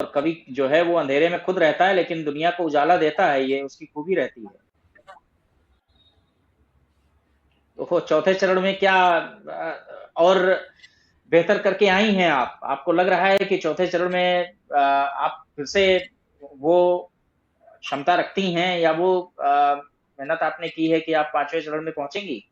और कवि जो है वो अंधेरे में खुद रहता है लेकिन दुनिया को उजाला देता है, ये उसकी खूबी रहती है। तो वो चौथे चरण में क्या और बेहतर करके आई हैं आप? आपको लग रहा है कि चौथे चरण में आप फिर से वो क्षमता रखती हैं, या वो मेहनत आपने की है कि आप पांचवें चरण में पहुंचेंगी?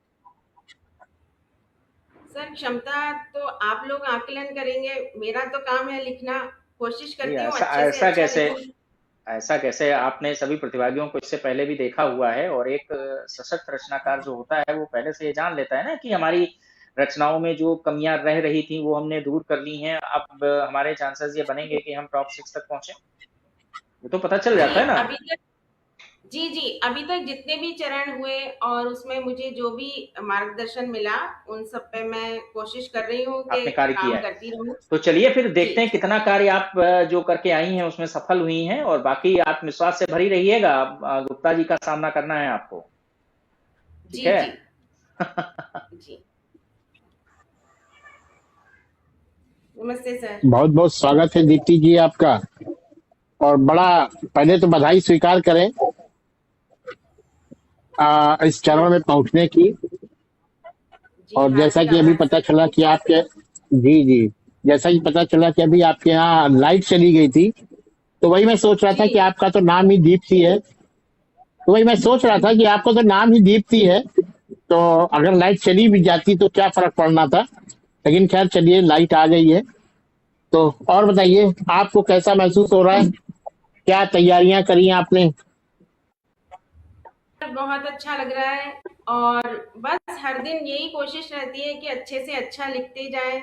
सर, क्षमता तो आप लोग आकलन करेंगे। मेरा तो काम है लिखना। कोशिश नहीं, करती हूँ ऐसा अच्छे से ऐसा अच्छा कैसे? लिखूं। ऐसा कैसे? आपने सभी प्रतिभागियों को इससे पहले भी देखा हुआ है, और एक सशक्त रचनाकार जो होता है वो पहले से ये जान लेता है ना कि हमारी रचनाओं में जो कमियां रह रही थी वो हमने दूर कर ली हैं। अब हमारे चांसेस ये बनेंगे कि हम टॉप 6 तक पहुंचे। ये तो पता चल जी जाता है ना। अभी तक जी जी अभी तक जितने भी चरण हुए और उसमें मुझे जो भी मार्गदर्शन मिला, उन सब पे मैं कोशिश कर रही हूँ कि आपने कार्य किया काम है। करती रहूं। तो चलिए फिर जी देखते हैं कितना कार्य आप जो करके आई हैं उसमें सफल हुई हैं, और बाकी आत्मविश्वास से भरी रहिएगा। गुप्ता जी का सामना करना है आपको। ठीक जी है। जी जी। नमस्ते सर। बहुत बहुत स्वागत है दीप्ति जी आपका। और बड़ा पहले तो बधाई स्वीकार करें इस जी चरण में पहुंचने की। जी, और जैसा हार्दिक कि अभी आभार पता सर। चला कि आपके जी जी जैसा कि पता चला कि अभी आपके यहाँ लाइट चली गई थी, तो वही मैं सोच रहा था कि जी आपका तो नाम ही दीप्ति है। तो वही मैं सोच रहा था कि आपका तो नाम ही दीप्ति है, तो अगर लाइट चली भी जाती तो क्या फर्क पड़ना था। लेकिन खैर चलिए, लाइट आ गई है। तो और बताइए, आपको कैसा महसूस हो रहा है? क्या तैयारियां करी आपने? बहुत अच्छा लग रहा है। और बस हर दिन यही कोशिश रहती है कि अच्छे से अच्छा लिखते जाएं।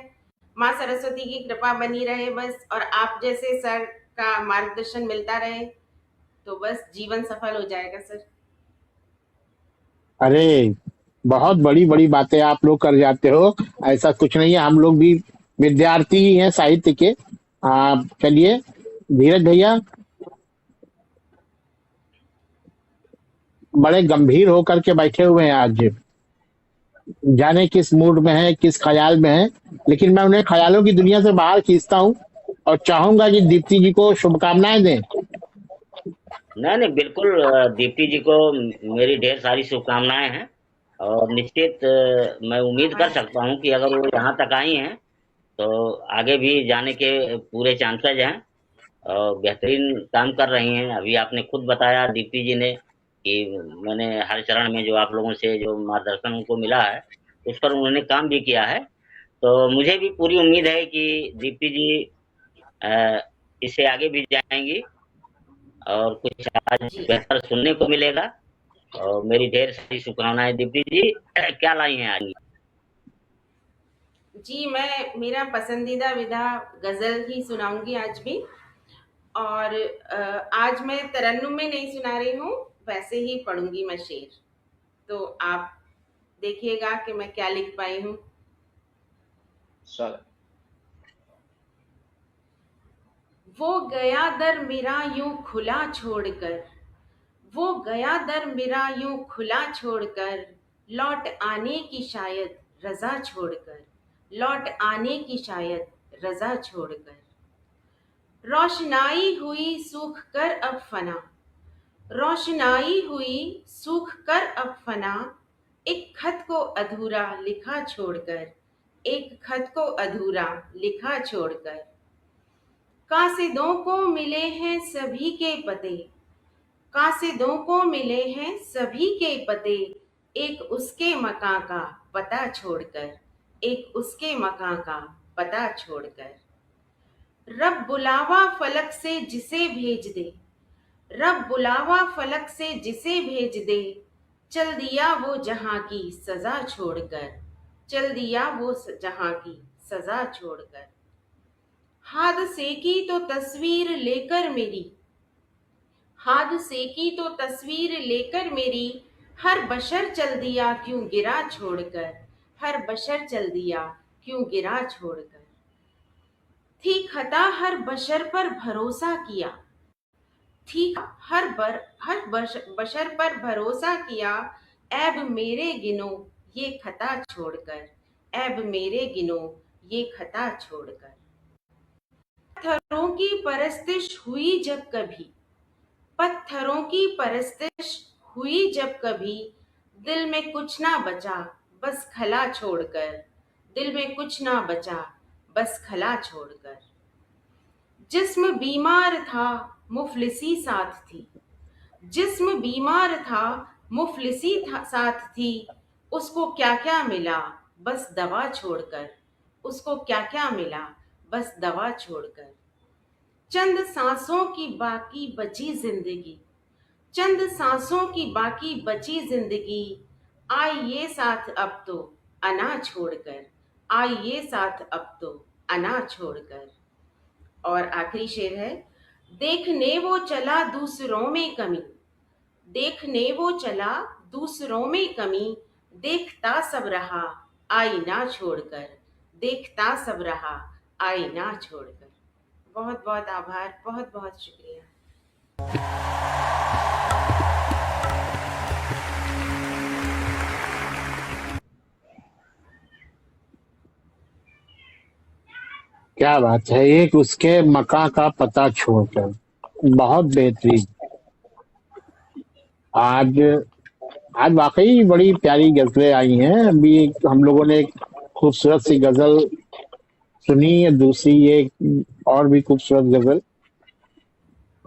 माँ सरस्वती की कृपा बनी रहे बस, और आप जैसे सर का मार्गदर्शन मिलता रहे, तो बस जीवन सफल हो जाएगा सर। अरे, बहुत बड़ी बड़ी बातें आप लोग कर जाते हो। ऐसा कुछ नहीं है, हम लोग भी विद्यार्थी ही हैं साहित्य के। चलिए, धीरज भैया बड़े गंभीर होकर के बैठे हुए हैं आज। जाने किस मूड में है, किस ख्याल में है। लेकिन मैं उन्हें ख्यालों की दुनिया से बाहर खींचता हूँ और चाहूंगा कि दीप्ति जी को शुभकामनाएं दें। नहीं नहीं, बिल्कुल। दीप्ति जी को मेरी ढेर सारी शुभकामनाएं हैं। और निश्चित मैं उम्मीद कर हाँ सकता हूं कि अगर वो यहाँ तक आई हैं तो आगे भी जाने के पूरे चांसेज हैं। और बेहतरीन काम कर रही हैं। अभी आपने खुद बताया दीप्ति जी ने कि मैंने हर चरण में जो आप लोगों से जो मार्गदर्शन उनको मिला है उस पर उन्होंने काम भी किया है। तो मुझे भी पूरी उम्मीद है कि दीप्ति जी अ, इससे आगे भी जाएंगी और कुछ आज जी बेहतर सुनने को मिलेगा। और मेरी ढेर सारी शुभकामनाएं दीप्ति जी। क्या लाई हैं आज? जी, मैं मेरा पसंदीदा विधा गजल ही सुनाऊंगी आज भी। और आज मैं तरन्नुम में नहीं सुना रही हूँ, वैसे ही पढ़ूंगी मैं शेर। तो आप देखिएगा कि मैं क्या लिख पाई हूँ। स्वागत। वो गया दर मेरा यूं खुला छोड़कर, वो गया दर मेरा यूं खुला छोड़कर, लौट आने की शायद रजा छोड़कर, लौट आने की शायद रजा छोड़कर। रोशनाई हुई सूख कर अब फना, रोशनाई हुई सूख कर अब फना, एक खत को अधूरा लिखा छोड़कर, एक खत को अधूरा लिखा छोड़कर। कासिदों को मिले हैं सभी के पते, कासिदों को मिले हैं सभी के पते, एक उसके मकां का पता छोड़कर, एक उसके मकां का पता छोड़कर। रब बुलावा फलक से जिसे भेज दे, रब बुलावा फलक से जिसे भेज दे, चल दिया वो जहां की सजा छोड़कर, चल दिया वो जहां की सजा छोड़कर। हादसे की तो तस्वीर लेकर मेरी, हादसे की तो तस्वीर लेकर मेरी, हर बशर चल दिया क्यों गिरा छोड़कर, हर बशर चल दिया क्यों गिरा छोड़कर। थी खता हर बशर पर भरोसा किया, थी बशर पर भरोसा किया, ऐब मेरे गिनो ये खता छोड़कर, ऐब मेरे गिनो ये खता छोड़कर। पत्थरों की परस्तिश हुई जब कभी, पत्थरों की परस्तिश हुई जब कभी, दिल में कुछ ना बचा बस खला छोड़कर, दिल में कुछ ना बचा बस खला छोड़कर। जिस्म बीमार था मुफलिसी साथ थी, जिस्म बीमार था मुफलिसी साथ थी, उसको क्या क्या मिला बस दवा छोड़कर, उसको क्या क्या मिला बस दवा छोड़कर। चंद सांसों की बाकी बची जिंदगी, चंद सांसों की बाकी बची जिंदगी, आइए साथ अब तो अना छोड़कर, आइए साथ अब तो अना छोड़कर। और आखिरी शेर है, देखने वो चला दूसरों में कमी, देखने वो चला दूसरों में कमी, देखता सब रहा आईना छोड़कर, देखता सब रहा आईना छोड़कर। बहुत बहुत आभार, बहुत बहुत शुक्रिया। क्या बात है, एक उसके मकां का पता छोड़कर, बहुत बेहतरीन। आज आज वाकई बड़ी प्यारी गजलें आई हैं। अभी हम लोगों ने एक खूबसूरत सी गजल सुनी, दूसरी एक और भी खूबसूरत गजल।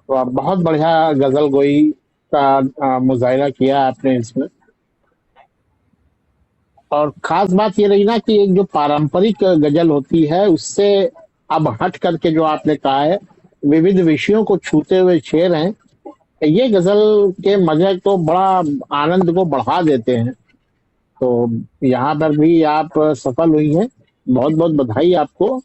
तो बहुत बढ़िया गजल गोई का मुजाहिरा किया आपने इसमें। और खास बात ये रही ना कि एक जो पारंपरिक गजल होती है उससे अब हट करके जो आपने कहा है विविध विषयों को छूते हुए शेर हैं, ये गजल के मजे को बड़ा आनंद को बढ़ा देते हैं। तो यहाँ पर भी आप सफल हुई हैं, बहुत बहुत बधाई आपको।